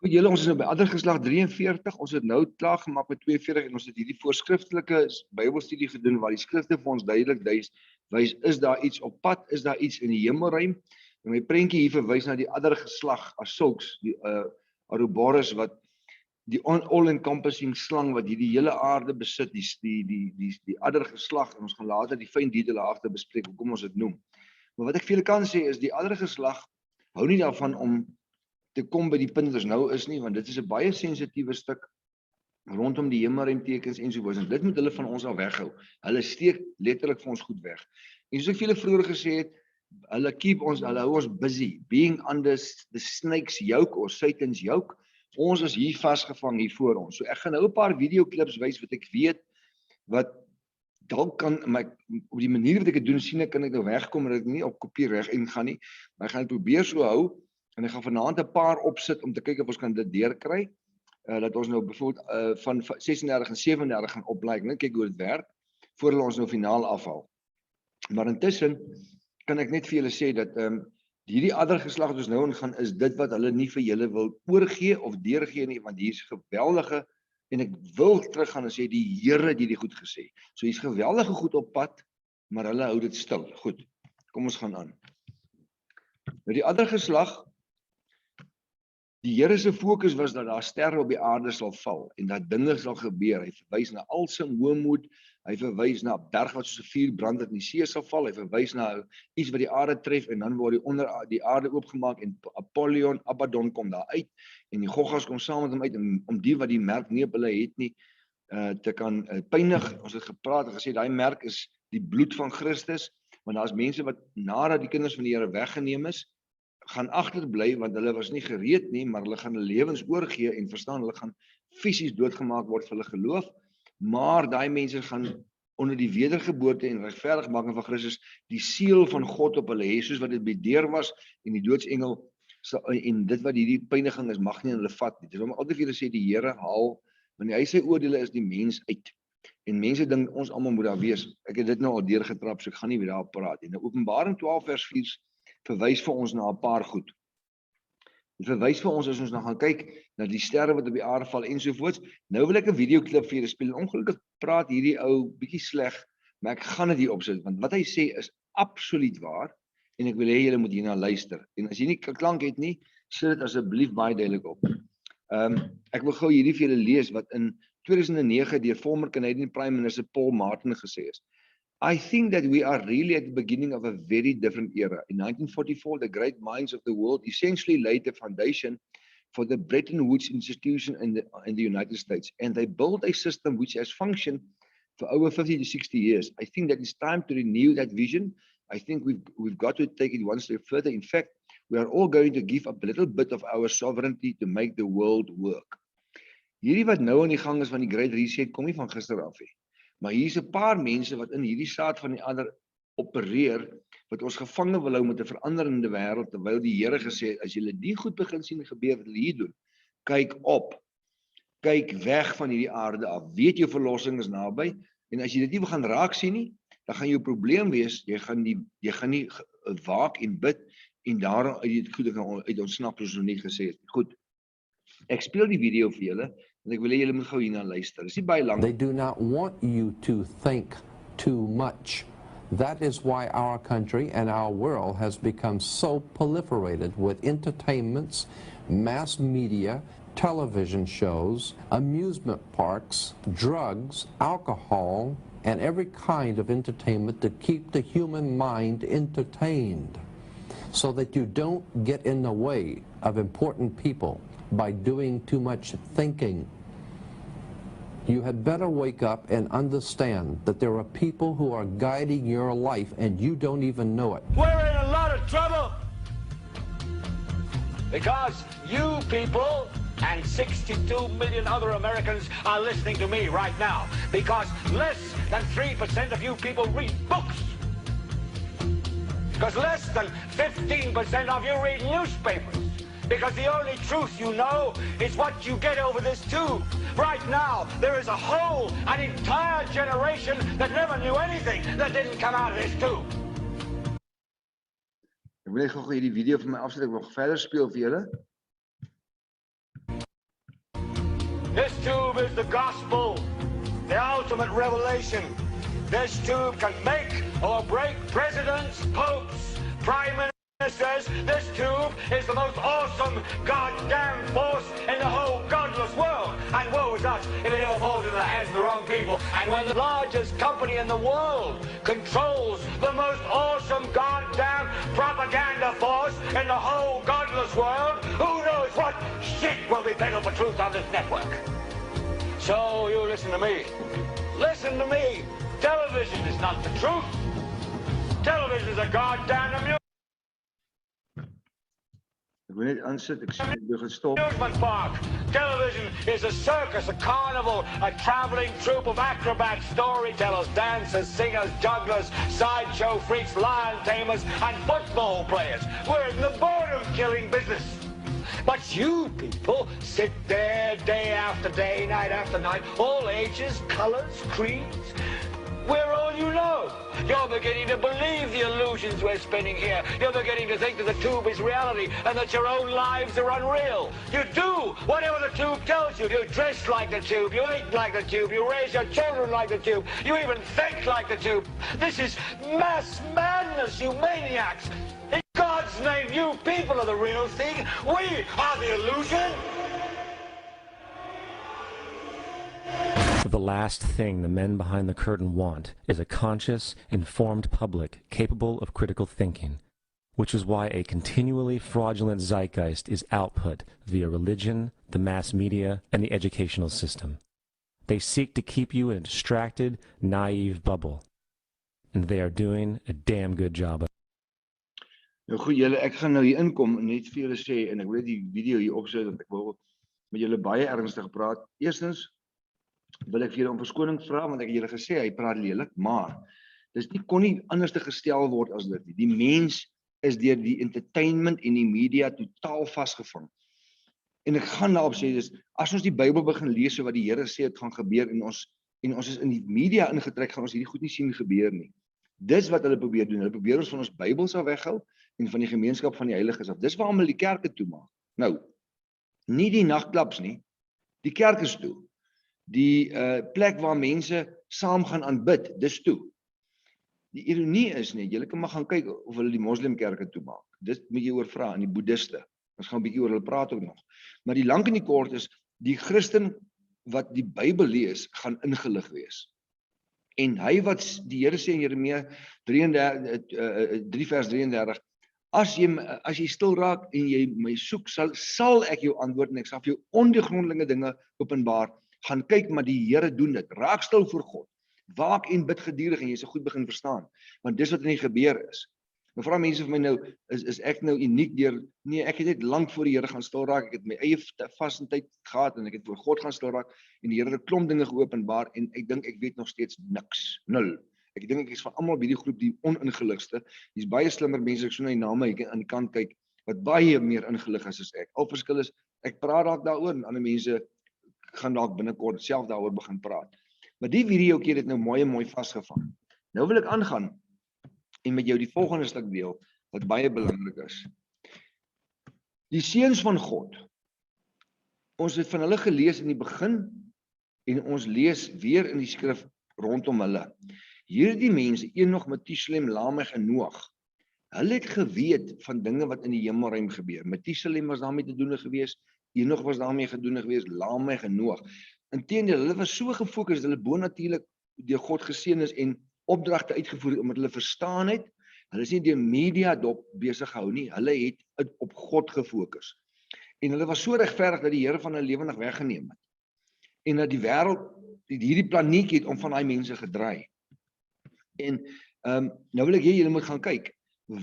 Julle, ons is nou by ander geslag 43, ons het nou klaar gemaak met 42 en ons het hierdie voorskriftelike Bybelstudie gedoen waar die skrifte vir ons duidelik wys, is daar iets op pad, is daar iets in die hemelruim? En my prentjie hier verwys na die ander geslag as sulks, die Ouroboros wat die all-encompassing slang wat hierdie hele aarde besit, die ander geslag, en ons gaan later die fyn detail agter bespreek, hoekom ons dit noem. Maar wat ek vir julle kan sê is, die ander geslag hou nie daarvan om te kom by die punt wat ons nou is nie, want dit is 'n baie sensitiewe stuk rondom die hemelruimtekens ensovoorts, en dit moet hulle van ons al weghou. Hulle steek letterlik vir ons goed weg. En soos ek vir julle vroeër gesê het, hulle hou ons busy, being under the snake's yoke or Satan's yoke. Ons is hier vasgevang hier voor ons. So ek gaan nou 'n paar videoklips wys wat ek weet, wat dalk kan, op die manier wat ek dit doen, sien ek, kan ek nou wegkom, dat ek nie op kopie reg ingaan nie, maar ek gaan dit probeer so hou, en ek gaan vanaand 'n paar opsit om te kyk of ons kan dit deurkry, dat ons nou bijvoorbeeld van 36 en 37 gaan opblyk, net kyk hoe dit werk, voordat ons nou finaal afhaal. Maar intussen kan ek net vir julle sê dat hierdie ander geslag wat ons nou ingaan, is dit wat hulle nie vir julle wil oorgee of deurgee nie, want hier is geweldige, en ek wil teruggaan en sê, die Here het hierdie goed gesê. So hier's geweldige goed op pad, maar hulle hou dit stil. Goed, kom ons gaan aan. Nou die ander geslag, die Here se fokus was dat daar sterre op die aarde sal val en dat dinge sal gebeur. Hy verwys na al sy hoogmoed, hy verwys na 'n berg wat soos 'n vuurbrand in die see sal val, hy verwys na iets wat die aarde tref en dan word die aarde oopgemaak en Abaddon kom daar uit en die Goggas kom saam met hom uit om die wat die merk nie op hulle het nie te kan pynig. Ons het gepraat en gesê daai merk is die bloed van Christus, want daar's mense wat nadat die kinders van die Here weggeneem is, gaan agterbly, want hulle was nie gereed nie, maar hulle gaan hulle lewens oorgee en verstaan, hulle gaan fisies doodgemaak word vir hulle geloof, maar daai mense gaan onder die wedergeboorte en regverdigmaking van Christus die siel van God op hulle hê, soos wat dit by deur was en die doodsengel, en dit wat hierdie pyniging is, mag nie hulle vat nie. Dis om altyd vir julle sê, die Here haal, wanneer hy sy oordeele is die mens uit, en mense dink ons almal moet daar wees. Ek het dit nou al deurgetrap, so ek gaan nie weer daarop praat nie. Nou Openbaring 12 vers 4 verwys vir ons na 'n paar goed. Dit verwys vir ons as ons nou gaan kyk na die sterre wat op die aarde val ensovoorts. Nou wil ek 'n videoklip vir julle speel. Ongelukkig praat hierdie ou bietjie sleg, maar ek gaan dit hier opsit want wat hy sê is absoluut waar en ek wil hê julle moet hierna luister. En as jy nie klank het nie, sit dit asseblief baie duidelik op. Ek wil gou hierdie vir julle lees wat in 2009 deur former Canadian Prime Minister Paul Martin gesê is. I think that we are really at the beginning of a very different era. In 1944, the great minds of the world essentially laid the foundation for the Bretton Woods institution in the United States. And they built a system which has functioned for over 50 to 60 years. I think that it's time to renew that vision. I think we've got to take it one step further. In fact, we are all going to give up a little bit of our sovereignty to make the world work. Hierdie wat nou aan die gang is van die Great Reset kom nie van gister af nie. Maar hier is 'n paar mense wat in hierdie saad van die ander opereer, wat ons gevange wil hou met 'n veranderende wêreld, terwyl die Here gesê het, as julle die goed begin sien gebeur wat hulle hier doen, kyk op, kyk weg van hierdie aarde af, weet jou verlossing is naby, en as jy dit nie wil gaan raak sien nie, dan gaan jou probleem wees, jy gaan nie waak en bid, en daarom uit dit goed uit ontsnap, soos ons nie gesê het. Goed, ek speel die video vir julle, en ek wil hê julle moet gou hierna luister. Dis nie baie lank. They do not want you to think too much. That is why our country and our world has become so proliferated with entertainments, mass media, television shows, amusement parks, drugs, alcohol, and every kind of entertainment to keep the human mind entertained, so that you don't get in the way of important people by doing too much thinking. You had better wake up and understand that there are people who are guiding your life and you don't even know it. We're in a lot of trouble because you people and 62 million other Americans are listening to me right now, because less than 3% of you people read books, because less than 15% of you read newspapers, because the only truth you know is what you get over this tube. Right now, there is an entire generation that never knew anything that didn't come out of this tube. Ek wil gou hierdie video vir my afsit, ek wil verder speel vir julle. This tube is the gospel, the ultimate revelation. This tube can make or break presidents, popes, prime ministers. This tube is the most awesome goddamn force in the whole godless world. And woe is us if it ever falls into the hands of the wrong people. And when the largest company in the world controls the most awesome goddamn propaganda force in the whole godless world, who knows what shit will be peddled for truth on this network. So you listen to me. Listen to me. Television is not the truth. Television is a goddamn amusement Ek wil net aansit, ek sê jy gestop. park. Television is a circus, a carnival, a traveling troupe of acrobats, storytellers, dancers, singers, jugglers, sideshow freaks, lion tamers, and football players. We're in the boredom-killing business. But you people sit there day after day, night after night, all ages, colors, creeds. We're all you know. You're beginning to believe the illusions we're spinning here. You're beginning to think that the tube is reality and that your own lives are unreal. You do whatever the tube tells you. You dress like the tube. You eat like the tube. You raise your children like the tube. You even think like the tube. This is mass madness, you maniacs. In God's name, you people are the real thing. We are the illusion. The last thing the men behind the curtain want is a conscious, informed public capable of critical thinking, which is why a continually fraudulent zeitgeist is output via religion, the mass media, and the educational system. They seek to keep you in a distracted, naive bubble, and they are doing a damn good job of it. Nou goed julle, ek gaan nou hier inkom en net vir julle sê, en ek wil net die video hier opsit, want ek wil met julle baie ernstig praat. Eerstens, wil ek vir julle om verskoning vra, want ek het julle gesê, hy praat lelik, maar, kon nie anders te gestel word as dit nie. Die mens is deur die entertainment en die media totaal vasgevang. En ek gaan daarop sê, as ons die Bybel begin lees, so wat die Here sê, het gaan gebeur, en ons is in die media ingetrek, gaan ons hierdie goed nie sien gebeur nie. Dis wat hulle probeer doen, hulle probeer ons van ons Bybels af weghou, en van die gemeenskap van die heiliges af. Dis waarom hulle die kerke toemaak. Nou, nie die nagklaps nie, die kerk is toe. Die plek waar mense saam gaan aanbid, dis toe. Die ironie is nie, julle kan maar gaan kyk of hulle die moslimkerke toemaak. Dit moet jy oor vra aan die boeddhiste. Ons gaan 'n bietjie oor hulle praat ook nog. Maar die lank en die kort is, die Christen wat die Bybel lees, gaan ingelig wees. En hy wat die Here sê in Jeremia 3 vers 33, as jy stil raak en jy my soek, sal ek jou antwoord en ek sal vir jou ondeurgrondelike dinge openbaar. Gaan kyk, maar die Here doen dit. Raak stil voor God. Waak en bid geduldig en jy sal goed begin verstaan. Want dis wat in die gebeur is. Nou vra mense vir my nou, is ek nou uniek deur, nee, ek het net lank voor die Here gaan stil raak, ek het my eie vastentyd gehad en ek het voor God gaan stil raak en die Here het 'n klomp dinge geopenbaar en ek dink ek weet nog steeds niks, nul. Ek dink ek is van almal by die groep die oningeligste. Dis baie slimmer mense, ek so na die name ek aan die kant kyk, wat baie meer ingelig is as ek. Al verskil is, ek praat dalk daaroor en ander mense gaan dalk binnekort self daaroor begin praat. Maar die video keer het nou mooi vasgevang. Nou wil ek aangaan en met jou die volgende stuk deel, wat baie belangrik is. Die seuns van God. Ons het van hulle gelees in die begin, en ons lees weer in die skrif rondom hulle. Hierdie mense, Enoch, Methuselem, Lamech en Noag, hulle het geweet van dinge wat in die hemelruim gebeur. Methuselem was daarmee te doen gewees, Enoch was daarmee gedoen gewees, Lamech en Noag. Inteendeel, hulle was so gefokus, hulle bonatuurlik deur God geseën is en opdragte uitgevoer het, omdat hulle verstaan het, hulle is nie deur media dop besig gehou nie, hulle het op God gefokus. En hulle was so regverdig dat die Here van hulle lewendig weggeneem het. En dat die wêreld, hierdie planeet het om van daai mense gedraai. En nou wil ek julle moet gaan kyk,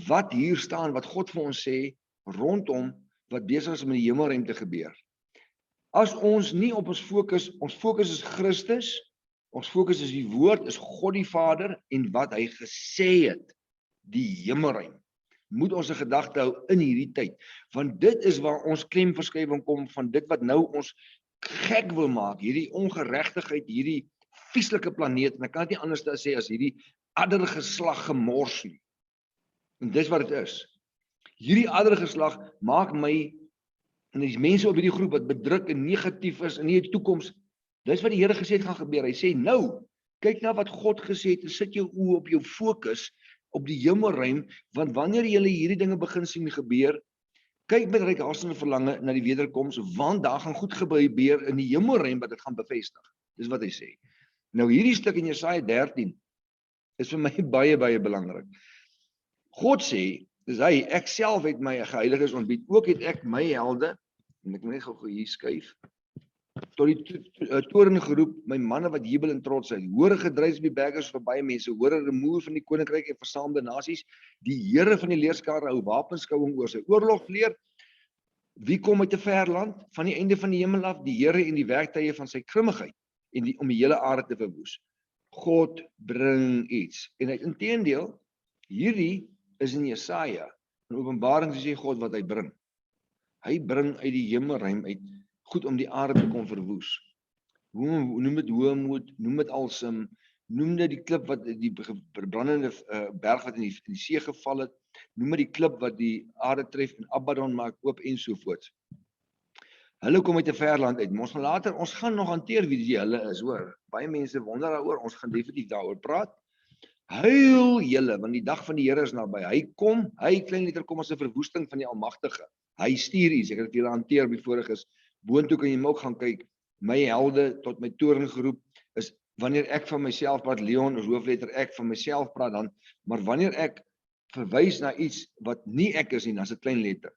wat hier staan, wat God vir ons sê, rondom wat besig is om in die hemelruim te gebeur. As ons nie op ons fokus is Christus, ons fokus is die woord, is God die Vader, en wat hy gesê het, die hemelruim, moet ons 'n gedagte hou in hierdie tyd, want dit is waar ons klemverskywing kom, van dit wat nou ons gek wil maak, hierdie ongeregtigheid, hierdie vieslike planeet, en ek kan dit nie anders sê as hierdie addergeslag gemors nie. En dis wat dit is. Hierdie addergeslag maak my En die mense op hierdie groep wat bedruk en negatief is in die toekoms, dis wat die Here gesê het gaan gebeur. Hy sê nou, kyk na wat God gesê het en sit jou oë op jou fokus op die hemelruim, want wanneer jy hierdie dinge begin sien gebeur, kyk met reikhalsende verlange na die wederkoms, want daar gaan goed gebeur in die hemelruim wat dit gaan bevestig. Dis wat hy sê. Nou hierdie stuk in Jesaja 13 is vir my baie belangrik. God sê, dis hy, ek self het my geheiliges ontbied, ook het ek my helde, en ek moet net gou hier skuif, tot die toren geroep, my manne wat jubel en trots is, hore gedryf op die berge vir baie mense, hore remoer van die koninkryk en versaamde nasies, die Here van die leerskare hou wapenskouing oor sy oorlog leer, wie kom uit 'n ver land, van die einde van die hemel af, die Here en die werktuie van sy krimmigheid, en om die hele aarde te verwoes. God bring iets, en inteendeel, hierdie is in Jesaja, in Openbaring sê God wat hy bring. Hy bring uit die hemelruim uit, goed om die aarde te kon verwoes. Noem dit hoofmoed, noem dit alsem, noem dit die klip wat die brandende berg wat in die see geval het, noem dit die klip wat die aarde tref en Abaddon maak oop en sovoorts. Hulle kom uit 'n ver land uit. Ons gaan later, ons gaan nog hanteer wie die hulle is, hoor. Baie mense wonder daaroor, ons gaan definitief daaroor praat. Huil julle, want die dag van die Here is naby. Hy kom, hy klein letter kom as 'n verwoesting van die Almagtige. Hy stuur iets, ek het dit julle hanteer by voriges. Boontoe kan jy ook gaan kyk. My helde tot my toren geroep is wanneer ek van myself praat, Leon is hoofletter ek van myself praat dan, maar wanneer ek verwys na iets wat nie ek is nie, dan is dit klein letter.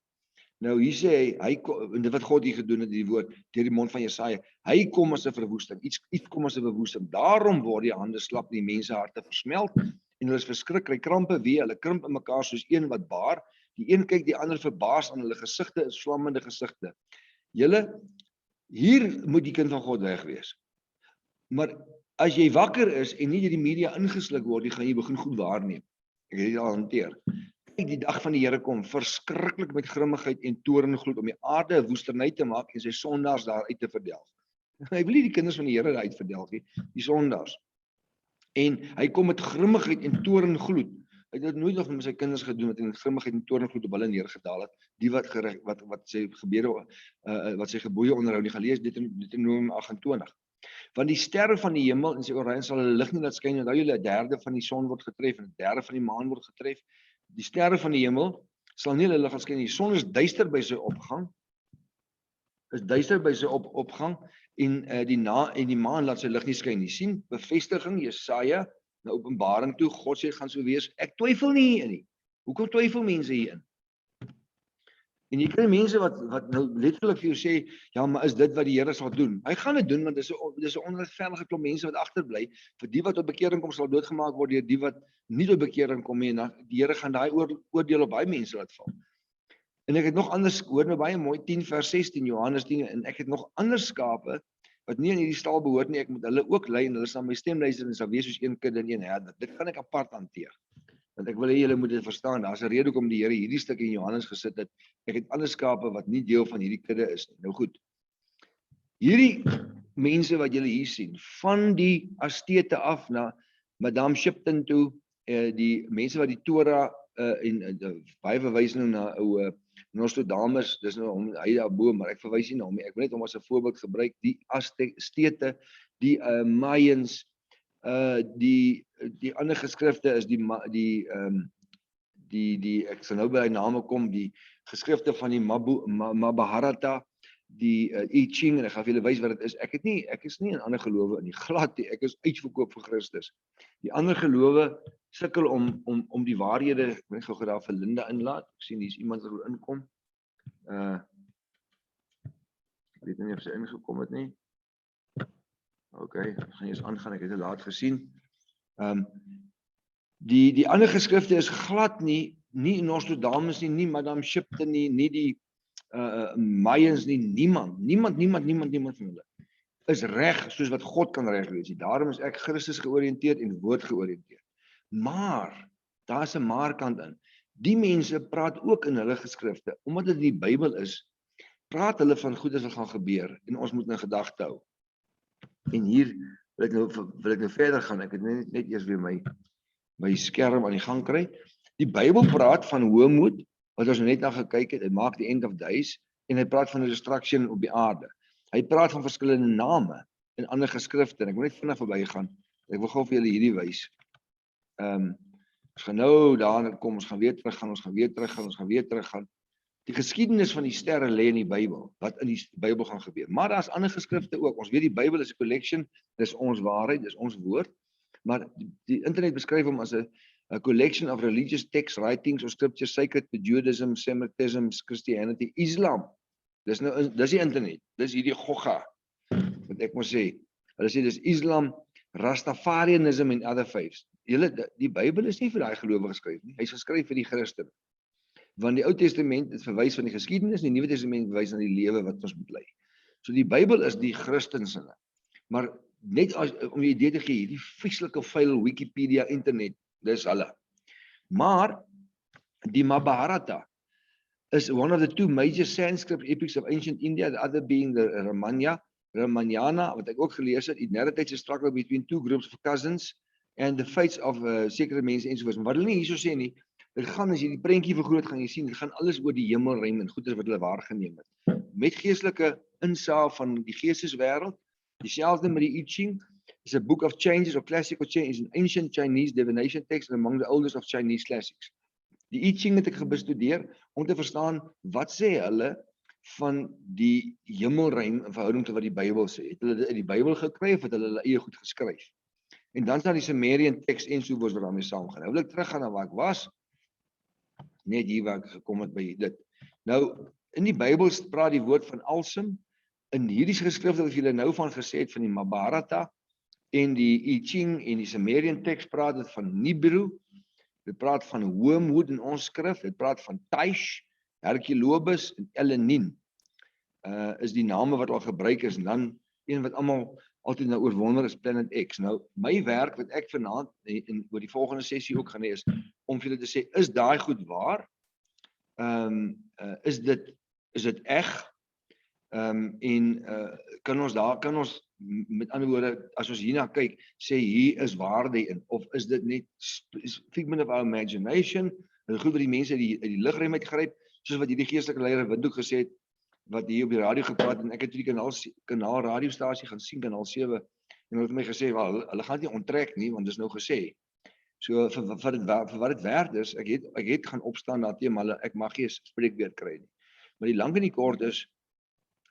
Nou hier sê hy en dit wat God hier gedoen het, die woord deur die mond van Jesaja, hy kom as 'n verwoesting, iets kom as 'n verwoesting. Daarom word die hande slap, die mense harte versmelt en hulle is verskrik, kry krampe wee, hulle krimp in mekaar soos een wat baar. Die een kyk die ander verbaas aan, hulle gesigte is vlammende gesigte. Julle, hier moet die kind van God weg wees. Maar as jy wakker is en nie deur die media ingesluk word, gaan jy begin goed waarneem. Ek het dit al hanteer. Kyk, die dag van die Here kom, verskriklik met grimmigheid en torengloed om die aarde 'n woesterny te maak en sy sondaars daar uit te verdelg. Hy wil nie die kinders van die Here uit verdelg nie, die sondaars. En hy kom met grimmigheid en torengloed. Hy het dit nooit nog met sy kinders gedoen wat in grimmigheid en torengloed op hulle neergedaal het, die wat sy gebeure wat sy gebooie onderhou nie gelees dit in Deuteronomium 28. Want die sterre van die hemel en sy orion sal hulle lig nie laat skyn, onthou julle 1/3 van die son word getref en 1/3 van die maan word getref. Die sterre van die hemel sal nie hulle lig laat skyn nie. Die son is duister by sy opgang. En die maan laat sy lig nie skyn nie. Sien, bevestiging Jesaja na Openbaring toe, God sê gaan so wees. Ek twyfel nie hierin nie. Hoekom twyfel mense hierin? En jy kry mense wat nou letterlik vir jou sê, ja, maar is dit wat die Here sal doen? Hy gaan dit doen, want dis 'n onregverdige klomp mense wat agterbly. Vir die wat tot bekering kom sal doodgemaak word deur die wat nie tot bekering kom nie, en die Here gaan daai oordeel op baie mense laat val. En ek het nog anders, hoor nou baie mooi, 10 vers 16, Johannes 10, en ek het nog ander skape wat nie in hierdie stal behoort nie, ek moet hulle ook lei en hulle sal my stem luister en sal wees soos een kudde en een herder. Dit gaan ek apart hanteer. Want ek wil hê julle moet dit verstaan, daar's 'n rede hoekom die Here hierdie stuk in Johannes gesit het. Ek het ander skape wat nie deel van hierdie kudde is nie. Nou goed. Hierdie mense wat julle hier sien, van die astete af na Madame Shipton toe, die mense wat die Torah baie verwys nou na ou Nostradamus, dis nou hom hy daarbo, maar ek verwys nie na hom nie. Ek wil net hom as 'n voorbeeld gebruik, die astete, die Mayans, die ander geskrifte is ek sal nou by die name kom, die geskrifte van die Mahabharata, die I Ching, en ek gaan vir julle wys wat dit is. Ek is nie in ander gelowe nie, glad nie, ek is uitverkoop vir Christus. Die ander gelowe sukkel om die waarhede, ek wil gou daar vir Linda inlaat, ek sien hier's iemand wat wil inkom. Ek weet nie of sy ingekom het nie. OK, ek gaan eers aangaan, ek het dit laat gesien. Die ander geskrifte is glad nie Nostradamus nie Madame Shipton nie die Mayans nie, niemand van hulle is reg soos wat God kan reg wees. Daarom is ek Christus georiënteerd en woord georiënteerd. Maar daar's 'n maar kant in. Die mense praat ook in hulle geskrifte, omdat dit die Bybel is, praat hulle van goed wat gaan gebeur en ons moet in gedagte hou. En hier wil ek nou verder gaan. Ek het net eers weer my skerm aan die gang kry. Die Bybel praat van hoofmoed, wat ons net na gekyk het, hy maak die end of days, en hy praat van 'n destruction op die aarde. Hy praat van verskillende name in ander geskrifte, en ek wil net vinnig verbygaan. Ek wil gou vir julle hierdie wys. Ons gaan nou daarna kom, ons gaan weer teruggaan, ons gaan weer teruggaan. Die geskiedenis van die sterre lê in die Bybel, wat in die Bybel gaan gebeur. Maar daar's ander geskrifte ook. Ons weet die Bybel is 'n collection, dis ons waarheid, dis ons woord, maar die internet beskryf hom as 'n collection of religious texts, writings or scriptures sacred to Judaism, Semitism, Christianity, Islam. Dis die internet. Dis hierdie gogga wat ek moet sê. Hulle sê dis Islam, Rastafarianism en other faiths. Die Bybel is nie vir daai gelowiges geskryf nie. Hy's geskryf vir die Christene. Want die Ou Testament het verwys van die geskiedenis, en die Nuwe Testament verwys na die lewe wat ons moet lei. So die Bybel is die Christensinne. Maar net om jy idee te gee, hierdie vieslike vuil Wikipedia internet, dis hulle. Maar die Mahabharata is one of the two major Sanskrit epics of ancient India, the other being the Ramayana, wat ek ook gelees het, die narrative struggle between two groups of cousins and the fates of sekere mense ensovoorts. Maar wat hulle nie hierso sê nie, dit gaan, as jy die prentjie vergroot, gaan jy sien, dit gaan alles oor die hemelruim en goeders wat hulle waargeneem het. Met geestelike insaag van die geesteswêreld, dieselfde met die I Ching, is a book of changes or classical changes, an ancient Chinese divination text and among the oldest of Chinese classics. Die I Ching het ek bestudeer om te verstaan, wat sê hulle van die hemelruim in verhouding tot wat die Bybel sê. Het hulle dit uit die Bybel gekry of het hulle eie goed geskryf? En dan staan die Sumerian text ensovoorts wat daarmee saamgaan. Nou wil ek teruggaan na waar ek was, net hier waar ek gekom het by dit. Nou, in die Bybel praat die woord van alsem, in hierdie geskrifte wat julle nou van gesê het, van die Mahabharata, en die I Ching en die Sumerian text praat dit van Nibiru, dit praat van Wormwood in ons skrif, dit praat van Taish, Herculobus en Elenin, is die name wat al gebruik is, en dan een wat almal altyd nou oorwonder is Planet X. Nou, my werk wat ek vanaand en oor die volgende sessie ook gaan hê is om vir julle te sê, is daai goed waar? Is dit eg? Kan ons met ander woorde, as ons hierna kyk, sê hier is waarde in, of is dit net figment of our imagination, en goed wat die mense uit die lugruim uitgryp, soos wat hierdie geestelike leier Windhoek gesê het, wat hier op die radio gepraat, en ek het die kanaal radiostasie gaan sien, kanaal 7, en hulle het vir my gesê, hulle gaan nie onttrek nie, want dit is nou gesê. So, vir wat dit werd is, ek het gaan opstaan daarteen, maar ek mag nie 'n spreekbeurt kry nie. Maar die lang en die kort is,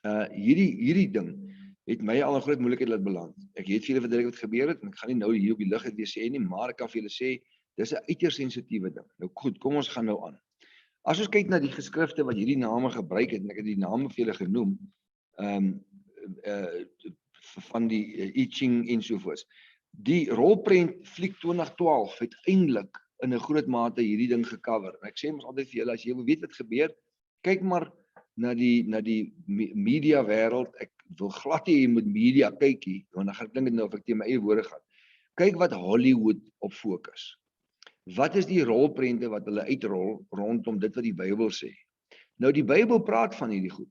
hierdie ding het my al 'n groot moeilikheid laat beland. Ek het vir julle verduidelik wat gebeur het, en ek gaan nie nou hier op die lug weer sê nie, maar ek kan vir julle sê, dis 'n uiters sensitiewe ding. Nou goed, kom ons gaan nou aan. As ons kyk na die geskrifte wat hierdie name gebruik het, en ek het die name vir julle genoem, van die I Ching ensovoorts. Die rolprent Fliek 2012 het eintlik in 'n groot mate hierdie ding gecover. En ek sê mos altyd vir julle, as jy wil weet wat gebeur, kyk maar na die media wêreld. Ek wil glad nie jy moet media kyk hier, want dan gaan klink dit nou of ek teen my eie woorde gaan. Kyk wat Hollywood op fokus. Wat is die rolprente wat hulle uitrol rondom dit wat die Bybel sê? Nou die Bybel praat van hierdie goed.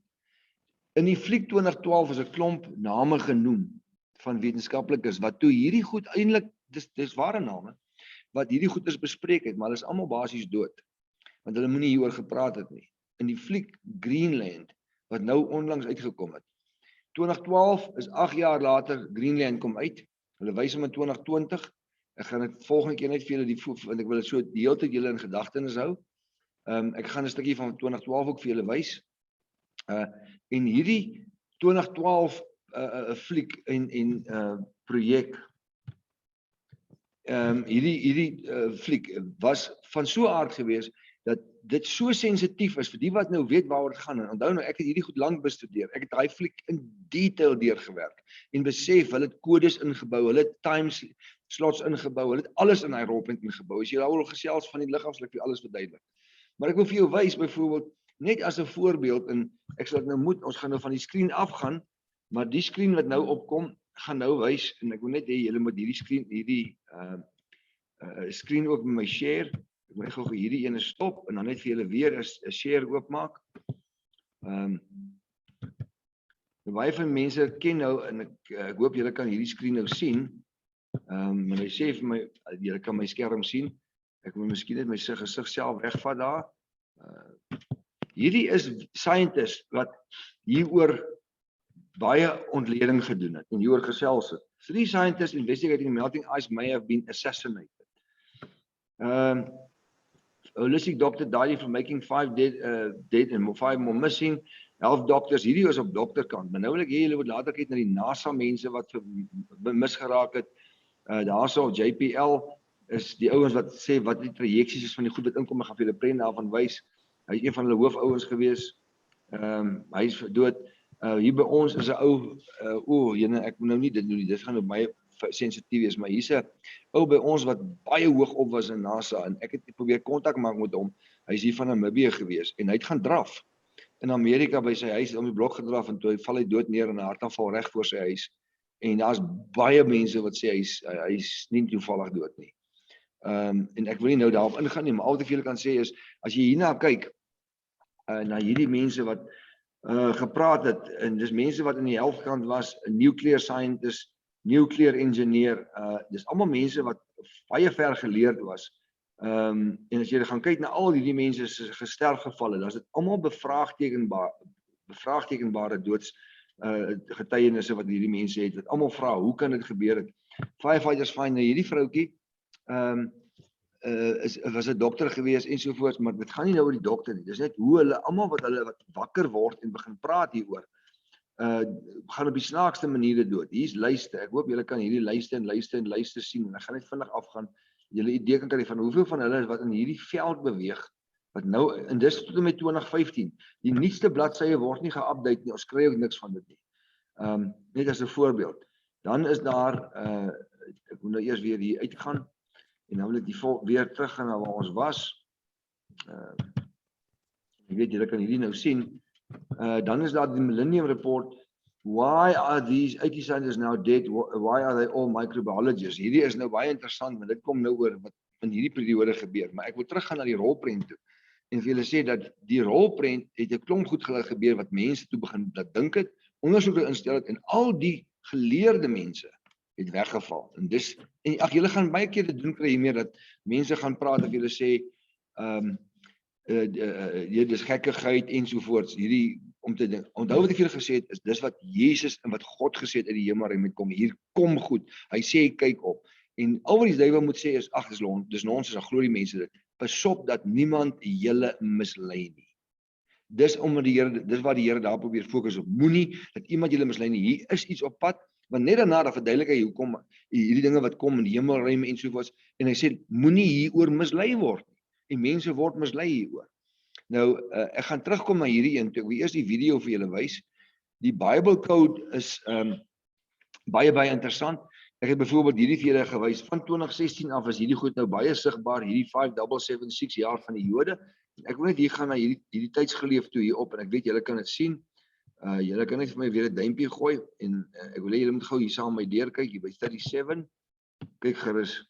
In die Fliek 2012 is 'n klomp name genoem van wetenskaplikes wat toe hierdie goed eintlik, dis ware name, wat hierdie goed is bespreek het, maar hulle is almal basies dood, want hulle moenie hieroor gepraat het nie. In die Fliek Greenland, wat nou onlangs uitgekom het, 2012 is 8 jaar later, Greenland kom uit, hulle wys hom in 2020, ek gaan dit volgende keer net vir julle, want ek wil dit so die hele tyd julle in gedagtenis hou, ek gaan 'n stukkie van 2012 ook vir julle wys, en hierdie 2012 fliek en projek, hierdie fliek was van so aard gewees, dat dit so sensitief is, vir die wat nou weet waaroor dit gaan, en onthou nou, ek het hierdie goed lank bestudeer, ek het daai fliek in detail deurgewerk, en besef, hulle het kodes ingebou, hulle het time slots ingebou, hulle het alles in daai rolprent ingebou, as jy al gesels van die liggaam, sal ek vir alles verduidelik. Maar ek wil vir jou wys, byvoorbeeld, net as 'n voorbeeld, en ek sal dit nou ons gaan nou van die skreen afgaan, maar die skreen wat nou opkom, gaan nou wys, en ek wil net hê, julle moet hierdie skreen ook met my share, ek moet gou hierdie ene stop, en dan net vir julle weer 'n share oopmaak. Baie van mense ken nou, en ek hoop julle kan hierdie skreen nou sien, maar hy sê vir my, julle kan my skerm sien, ek moet miskien net my gesig self wegvat daar, Hierdie is scientists wat hieroor baie ontleding gedoen het en hieroor gesels het. 3 scientists investigating melting ice may have been assassinated. Holistic doctor died from making 5 dead and 5 more missing. 11 doctors, hierdie was op dokterkant, maar nou wil ek hê julle moet later kyk na die NASA mense wat misgeraak het. Daarso JPL is die ouens wat sê wat die projeksies is van die goed wat inkom, ek gaan vir julle prent daarvan wys. Hy is een van hulle hoofouens gewees. Hy is dood. Hier by ons is 'n ou, ek moet nou nie dit doen nie, dit gaan op my sensitief wees, maar hier's 'n ou by ons wat baie hoog op was in NASA en ek het probeer kontak maak met hom. Hy is hier van Naby gewees en hy het gaan draf in Amerika by sy huis om die blok gedraf en toe val hy dood neer in 'n hartaanval reg voor sy huis. En daar's baie mense wat sê hy's nie toevallig dood nie. En ek wil nie nou daarop ingaan nie, maar al wat ek vir julle kan sê is as jy hierna kyk na hierdie mense wat gepraat het en dis mense wat in die helftkant was, 'n nuclear scientist, nuclear engineer, dis almal mense wat baie ver geleerd was. En as jy gaan kyk na al hierdie mense se sterfgevalle, dan is dit almal bevraagtekenbare doods getuienisse wat hierdie mense het, wat almal vra, hoe kan dit gebeur het? Firefighters find hierdie vroutjie was 'n dokter gewees ensovoorts, maar dit gaan nie nou oor die dokter nie. Dis net hoe hulle almal wat wakker word en begin praat hieroor, gaan op die snaakste maniere dood. Hier's lyste. Ek hoop julle kan hierdie lyste sien en ek gaan net vinnig afgaan. Julle idee kan kry van hoeveel van hulle is wat in hierdie veld beweeg, wat nou, en dis tot en met 2015, die nuutste bladsye word nie geupdate nie, ons kry ook niks van dit nie. Net as 'n voorbeeld. Dan is daar, ek moet nou eers weer hier uitgaan, en dan wil ek weer terug gaan na waar ons was. Ek weet julle kan hierdie nou sien. Dan is daar die Millennium Report. Why are these 80 scientists now dead? Why are they all microbiologists? Hierdie is nou baie interessant, want dit kom nou oor wat in hierdie periode gebeur. Maar ek wil teruggaan na die rolprent toe. En vir julle sê dat die rolprent het 'n klomp goed gebeur wat mense toe begin dink het, ondersoeke instel het en al die geleerde mense het weggeval. En julle gaan baie keer dit doen kry hiermee dat mense gaan praat of julle sê dis gekkigheid ensovoorts. Hierdie om te dink. Onthou wat ek julle gesê het is dis wat Jesus en wat God gesê het uit die hemelruim moet kom. Hier kom goed. Hy sê kyk op. En al wat die duiwel moet sê is ag dis nonsens, dan glo die mense dit. Pasop dat niemand julle mislei nie. Dis omdat dis waar die Here daar probeer fokus op. Moenie dat iemand julle mislei nie. Hier is iets op pad. Want net daarna dan verduidelik hy hoekom hierdie dinge wat kom in die hemelruim ensovoorts en hy sê moenie hieroor mislei word nie. En mense word mislei hieroor. Nou ek gaan terugkom na hierdie een toe. Ek wil eers die video vir julle wys. Die Bible Code is baie interessant. Ek het byvoorbeeld hierdie vir julle gewys van 2016 af is hierdie goed nou baie sigbaar, hierdie 5776 jaar van die Jode. Ek wil net hier gaan na hierdie tydsgeleef toe hier op en ek weet julle kan dit sien. Julle kan net vir my weer 'n duimpie gooi en ek wil hê julle moet gou hier saam met my deur kyk hier by 37. Kyk gerus.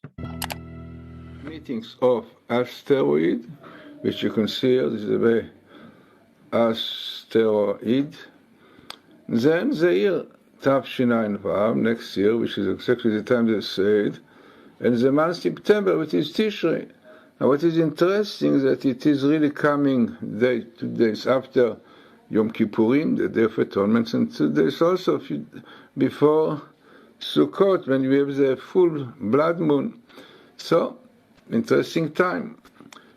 Meetings of asteroid, which you can see here, this is a very asteroid. Then the year Tafshinayinvav, next year, which is exactly the time they said, and the month September, which is Tishrei. Now what is interesting is that it is really coming 2 days after Yom Kippurim, the Day of Atonement, and 2 days also before Sukkot, when we have the full blood moon. So, interesting time.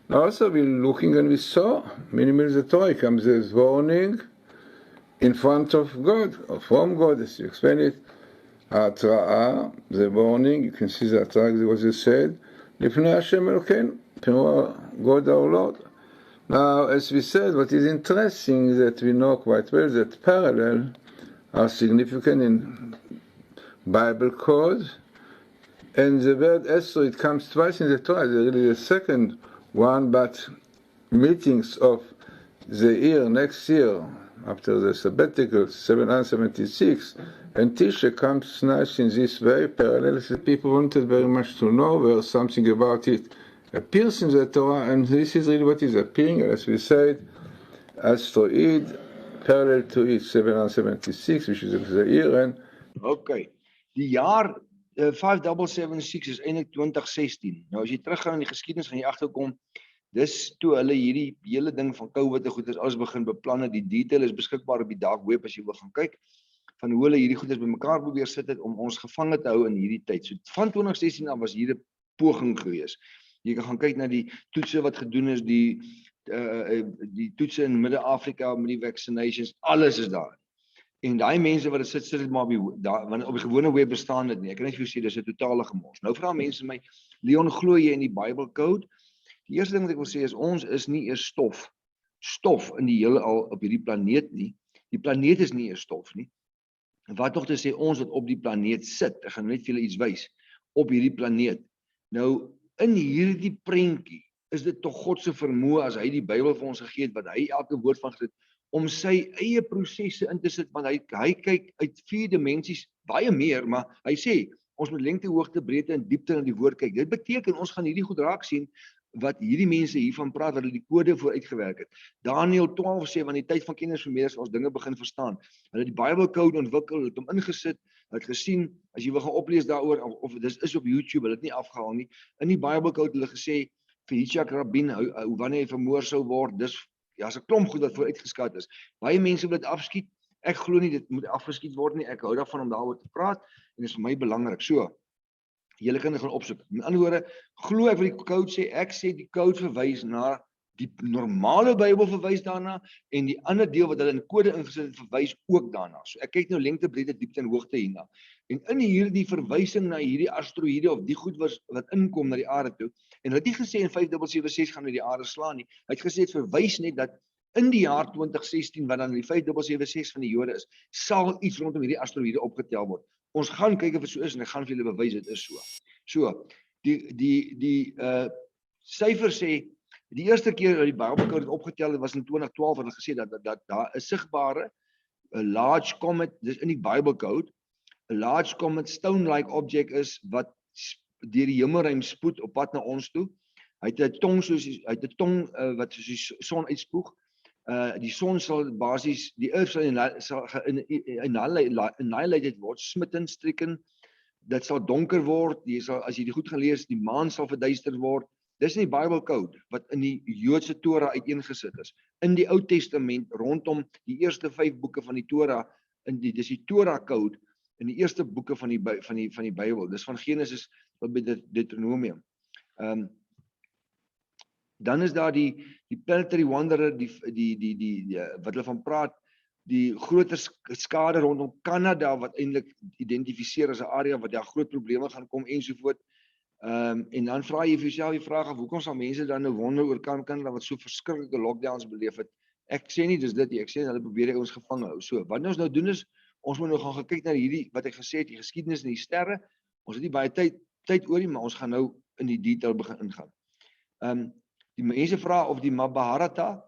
Now also we're looking and we saw, many minutes the Torah comes as warning in front of God, or from God, as you explain it. Atra'ah, the warning, you can see the Atra'ah, what it said, Lifnei Hashem Elokeinu, God our Lord. Now, as we said, what is interesting is that we know quite well that parallel are significant in Bible code, and the word Esther, it comes twice in the Torah, really the second one, but meetings of the year, next year, after the sabbatical, 776, and Tisha comes nice in this way, parallel. People wanted very much to know where something about it appears in the Torah, and this is really what is appearing, as we said, asteroid, parallel to it, 776, which is the year, and... Okay, die jaar 5776 is eintlik 2016. Nou as jy teruggaan in die geskiedenis gaan jy agterkom Dis toe hulle hierdie hele ding van COVID en goeders alles begin beplan. Die detail is beskikbaar op die dark web as jy wil gaan kyk van hoe hulle hierdie goeders bymekaar probeer sit het om ons gevange te hou in hierdie tyd. So van 2016 af was hier 'n poging gewees. Jy kan gaan kyk na die toetse wat gedoen is, die toetse in Midde-Afrika met die vaccinations, alles is daar. En daai mense wat dit sit dit maar want op die gewone web bestaan dit nie. Ek kan net vir jou sê dis 'n totale gemors. Nou vra mense my, Leon, glo jy in die Bible code? Die eerste ding wat ek wil sê is ons is nie eers stof in die heelal op hierdie planeet nie. Die planeet is nie eers stof nie. Wat nog te sê ons wat op die planeet sit. Ek gaan net vir julle iets wys op hierdie planeet. Nou in hierdie prentjie is dit tog God se vermoë as hy die Bybel vir ons gegee het wat hy elke woord van gesê het om sy eie prosesse in te sit want hy kyk uit 4 dimensies baie meer, maar hy sê ons moet lengte, hoogte, breedte en diepte na die woord kyk. Dit beteken ons gaan hierdie goed raak sien wat hierdie mense hiervan praat wat hulle die kode voor uitgewerk het. Daniël 12 sê want die tyd van kennis vermeerders ons dinge begin verstaan. Hulle het die Bible code ontwikkel, hulle het hom ingesit, hulle het gesien as jy wil gaan oplees daaroor of dis is op YouTube, hulle het nie afgehaal nie. In die Bible code hulle gesê vir Yitzhak Rabin wanneer hy vermoor sou word, dis ja, is 'n klomp goed wat vooruitgeskat is. Baie mense wil dit afskiet. Ek glo nie dit moet afgeskiet word nie. Ek hou daarvan om daaroor te praat en dit is vir my belangrik. So, julle kan dit gaan opsoek. In ander woorde, glo ek wat die code sê, ek sê die code verwys na die normale Bybel verwys daarna en die ander deel wat hulle in kode ingesit het verwys ook daarna. So ek kyk nou lengte, breedte, diepte en hoogte hierna. En in hierdie verwysing na hierdie asteroïde of die goed wat inkom na die aarde toe, en hulle het nie gesê in 5776 gaan hulle die aarde slaan nie. Hy het gesê het verwys net dat in die jaar 2016 wat dan die 5776 van die Jode is, sal iets rondom hierdie asteroïde opgetel word. Ons gaan kyk of dit so is en ek gaan vir julle bewys dit is so. So, die syfer sê die eerste keer dat die Bible code opgetel het was in 2012 wat hulle gesê dat daar 'n sigbare 'n large comet, dis in die Bible code, 'n large comet stone-like object is wat deur die hemelruim spoed op pad na ons toe. Hy het 'n tong wat soos die son uitspoeg. Die son sal basies die earth sal annihilated word, smitten, stricken. Dit sal donker word. As jy die goed gaan lees, die maan sal verduister word. Dis in die Bible code wat in die Joodse Torah uiteengesit is. In die Ou Testament rondom die eerste 5 boeke van die Torah, dis die Torah code in die eerste boeke van die Bybel. Dis van Genesis tot by Deuteronomium. Dan is daar die planetary wanderer, wat hulle van praat, die groter skade rondom Kanada wat eintlik identifiseer as 'n area wat daar groot probleme gaan kom ensovoort. En dan vra jy vir jouself die vraag af, hoekom sal mense dan nou wonder oor Kanada wat so verskriklike lockdowns beleef het? Ek sê nie dis dit nie, ek sê hulle probeer die ouens gevange hou. So, wat ons nou doen is, ons moet nou gaan kyk na hierdie wat ek gesê het, die geskiedenis en die sterre. Ons het nie baie tyd oor nie, maar ons gaan nou in die detail begin ingaan. Die mense vra of die Mahabharata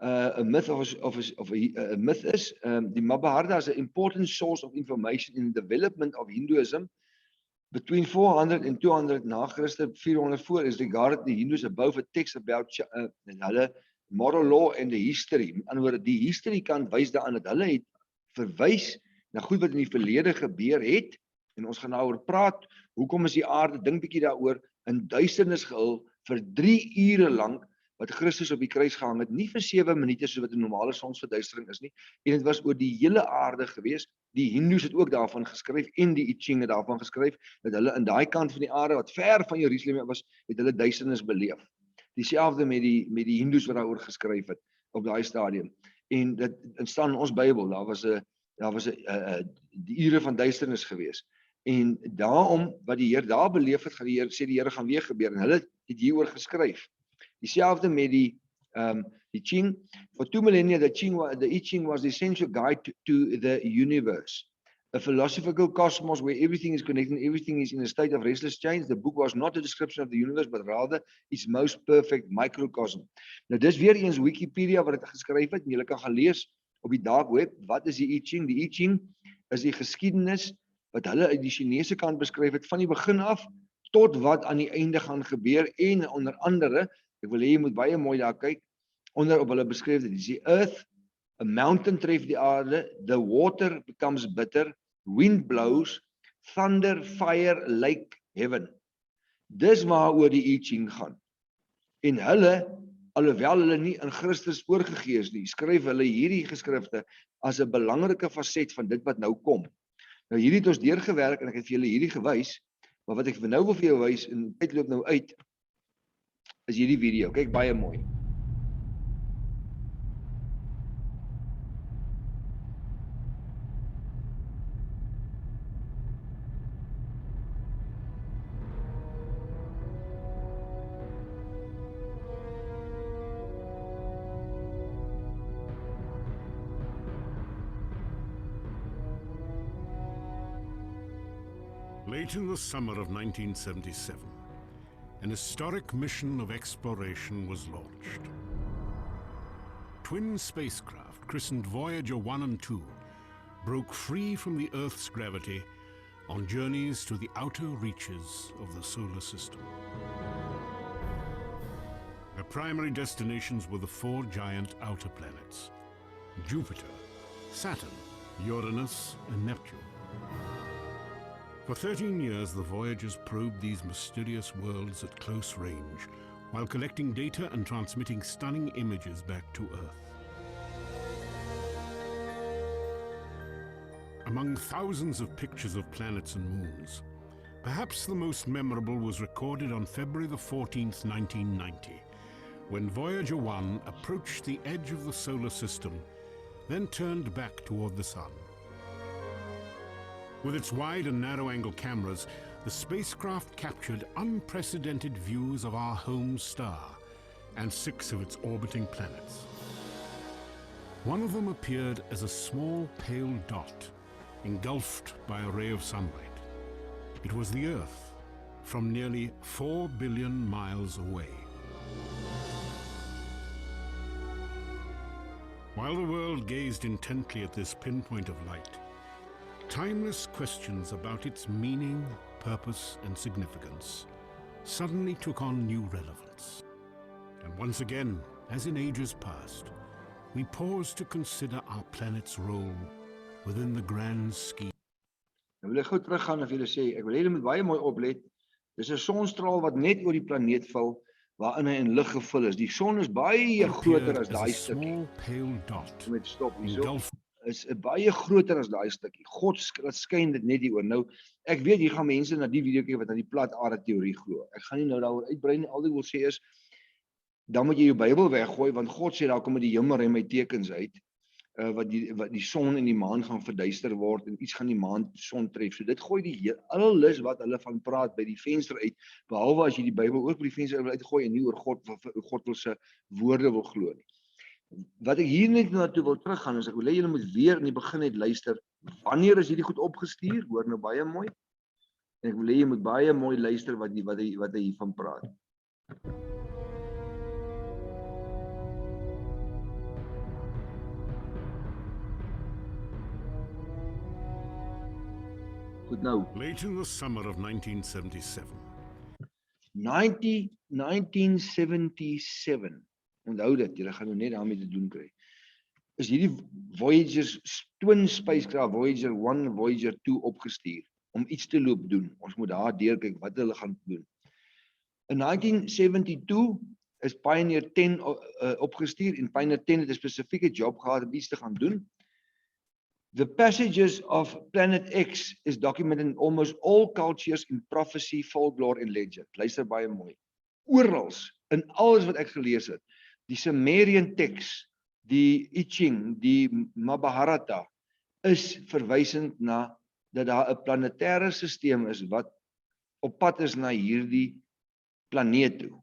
'n myth of 'n myth is. Die Mahabharata is an important source of information in the development of Hinduism. Between 400 and 200 na Christus, 400 voor is regarded the Hindus above a text about hulle moral law and the history. Met ander woorde, die history kant wys daaraan dat hulle het verwys na goed wat in die verlede gebeur het en ons gaan daaroor praat. Hoekom is die aarde, dink bietjie daaroor, in duisternis gehul vir 3 ure lank wat Christus op die kruis gehang het, nie vir 7 minute soos wat 'n normale sonsverduistering is nie. En dit was oor die hele aarde gewees. Die Hindus het ook daarvan geskryf en die I Ching het daarvan geskryf dat hulle in daai kant van die aarde wat ver van Jerusalem was, het hulle duisternis beleef. Dieselfde met die Hindus wat daaroor geskryf het op daai stadium. En dit staan in ons Bybel, daar was 'n die ure van duisternis gewees. En daarom wat die Heer daar beleef het, gaan die Heer sê die Here gaan weer gebeur en hulle het hieroor geskryf. Dieselfde met die Ching. For 2 millennia, the I Ching was the essential guide to the universe. A philosophical cosmos where everything is connected and everything is in a state of restless change. The book was not a description of the universe, but rather its most perfect microcosm. Nou dis weer eens Wikipedia wat dit geskryf het en julle kan gaan lees op die dark web. Wat is die I Ching? Die I Ching is die geskiedenis wat hulle uit die Chinese kant beskryf het van die begin af tot wat aan die einde gaan gebeur en onder andere, ek wil hê jy moet baie mooi daar kyk, onder op hulle beskryf dit, is die earth, a mountain tref die aarde, the water becomes bitter, wind blows, thunder, fire, like heaven. Dis waaroor die I Ching gaan. En hulle, alhoewel hulle nie in Christus oorgegee is nie, skryf hulle hierdie geskrifte as 'n belangrike faset van dit wat nou kom. Nou hierdie het ons deurgewerk en ek het vir julle hierdie gewys, maar wat ek vir nou wil vir jou wys, en die tyd loop nou uit, is hierdie video. Kyk baie mooi. Late in the summer of 1977, an historic mission of exploration was launched. Twin spacecraft, christened Voyager 1 and 2, broke free from the Earth's gravity on journeys to the outer reaches of the solar system. Their primary destinations were the 4 giant outer planets: Jupiter, Saturn, Uranus, and Neptune. For 13 years, the Voyagers probed these mysterious worlds at close range, while collecting data and transmitting stunning images back to Earth. Among thousands of pictures of planets and moons, perhaps the most memorable was recorded on February the 14th, 1990, when Voyager 1 approached the edge of the solar system, then turned back toward the Sun. With its wide and narrow-angle cameras, the spacecraft captured unprecedented views of our home star and 6 of its orbiting planets. One of them appeared as a small pale dot, engulfed by a ray of sunlight. It was the Earth, from nearly 4 billion miles away. While the world gazed intently at this pinpoint of light, timeless questions about its meaning, purpose, and significance suddenly took on new relevance. And once again, as in ages past, we pause to consider our planet's role within the grand scheme. Nou wil ek gou teruggaan en vir julle sê, ek wil julle moet baie mooi oplet. Dis 'n sonstraal wat net oor die planeet val, waarin hy in lig gevul is. Die son is baie groter as daai stukkie. Met stop hierso. Is baie groter as daai stukkie. God skyn dit net hier oor. Nou, ek weet hier gaan mense na die video kyk wat aan die plat aarde teorie glo. Ek gaan nie nou daaroor uitbrei nie. Al wat ek wil sê is, dan moet jy jou Bybel weggooi, want God sê daar kom uit die hemelruim uit tekens uit, wat die son en die maan gaan verduister word en iets gaan die maan son tref. So dit gooi die alles wat hulle van praat by die venster uit, behalwe as jy die Bybel ook by die venster wil uitgooi en nie oor God wil se woorde wil glo nie. Wat ek hier net naartoe wil teruggaan is, ek wil hê julle moet weer in die begin net luister, wanneer is hierdie goed opgestuur, hoor nou baie mooi, en ek wil hê jy moet baie mooi luister wat hy hiervan praat. Goed nou. Late in the summer of 1977. 1977. Onthou dit, julle gaan nou net daarmee te doen kry. Is hierdie Voyagers twin spacecraft Voyager 1 en Voyager 2 opgestuur om iets te loop doen. Ons moet daar deurkyk wat hulle gaan doen. In 1972 is Pioneer 10 opgestuur en Pioneer 10 het 'n spesifieke job gehad om iets te gaan doen. The passages of Planet X is documented in almost all cultures in prophecy, folklore and legend. Luister baie mooi. Orals, in alles wat ek gelees het, die Sumerian teks, die I Ching, die Mahabharata, is verwysend na dat daar 'n planetêre stelsel is wat op pad is na hierdie planeet toe.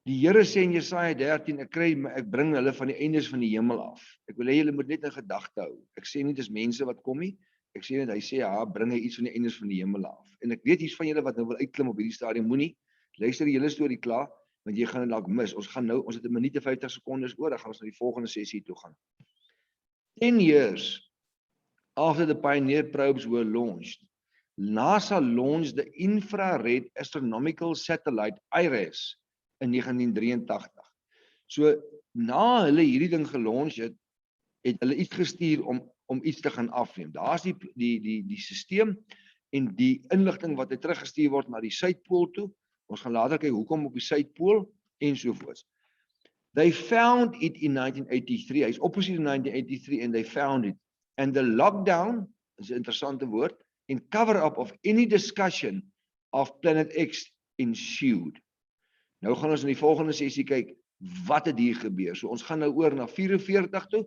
Die Here sê in Jesaja 13, ek bring hulle van die eindes van die hemel af. Ek wil hê julle moet net in gedagte hou. Ek sê nie dis mense wat kom nie. Ek sê net hy sê ja, bring hy iets van die eindes van die hemel af. En ek weet hier's van julle wat nou wil uitklim op hierdie stadium, moenie luister die hele storie klaar, want jy gaan dit dalk mis. Ons het 'n minuut en 50 sekondes oor, dan gaan ons na die volgende sessie toe gaan. 10 years after the Pioneer probes were launched, NASA launched the infrared astronomical satellite IRAS in 1983. So na hulle hierdie ding gelons het hulle iets gestuur om iets te gaan afneem. Daar's die stelsel en die inligting wat teruggestuur word na die suidpool toe Ons gaan later kyk hoekom op die suidpool ensovoorts. They found it in 1983. Hy's opgesien in 1983 and they found it. And the lockdown, is 'n interessante woord, and cover-up of any discussion of Planet X ensued. Nou gaan ons in die volgende sessie kyk, wat het hier gebeur? So ons gaan nou oor na 44 toe.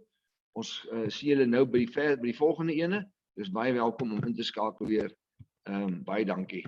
Ons sien julle nou by die volgende ene. Dis baie welkom om in te skakel weer. Baie dankie.